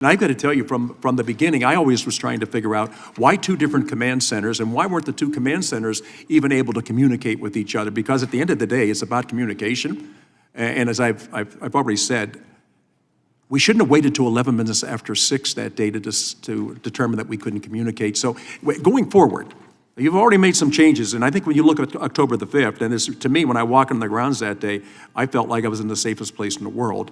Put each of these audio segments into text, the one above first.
And I've got to tell you, from the beginning, I always was trying to figure out why two different command centers, and why weren't the two command centers even able to communicate with each other? Because at the end of the day, it's about communication. And as I've already said, we shouldn't have waited till 11 minutes after 6 that day to determine that we couldn't communicate. So going forward, you've already made some changes, and I think when you look at October the 5th, and to me, when I walked on the grounds that day, I felt like I was in the safest place in the world.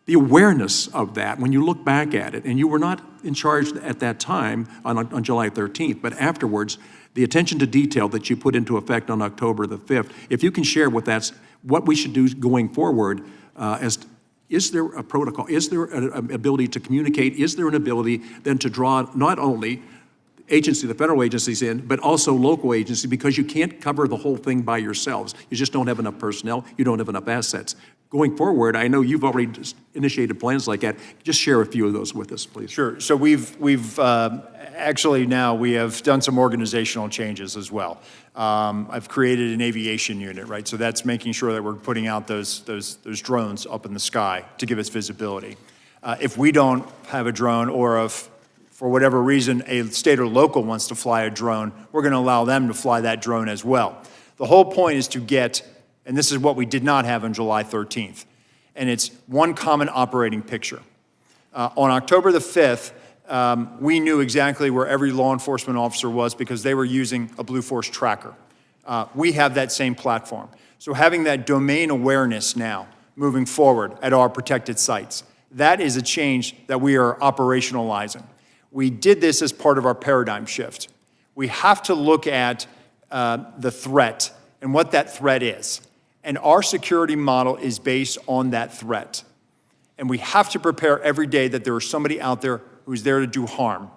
The awareness of that, when you look back at it, and you were not in charge at that time on July 13th, but afterwards, the attention to detail that you put into effect on October the 5th, if you can share what we should do going forward, is there a protocol? Is there an ability to communicate? Is there an ability then to draw not only the federal agencies in, but also local agencies, because you can't cover the whole thing by yourselves. You just don't have enough personnel, you don't have enough assets. Going forward, I know you've already initiated plans like that. Just share a few of those with us, please. Sure. So we've actually now we have done some organizational changes as well. I've created an aviation unit, right? So that's making sure that we're putting out those drones up in the sky to give us visibility. If we don't have a drone, or if for whatever reason a state or local wants to fly a drone, we're going to allow them to fly that drone as well. The whole point is to get, and this is what we did not have on July 13th, and it's one common operating picture. On October the 5th, we knew exactly where every law enforcement officer was because they were using a Blue Force tracker. We have that same platform. So having that domain awareness now, moving forward at our protected sites, that is a change that we are operationalizing. We did this as part of our paradigm shift. We have to look at the threat and what that threat is. And our security model is based on that threat. And we have to prepare every day that there is somebody out there who's there to do harm.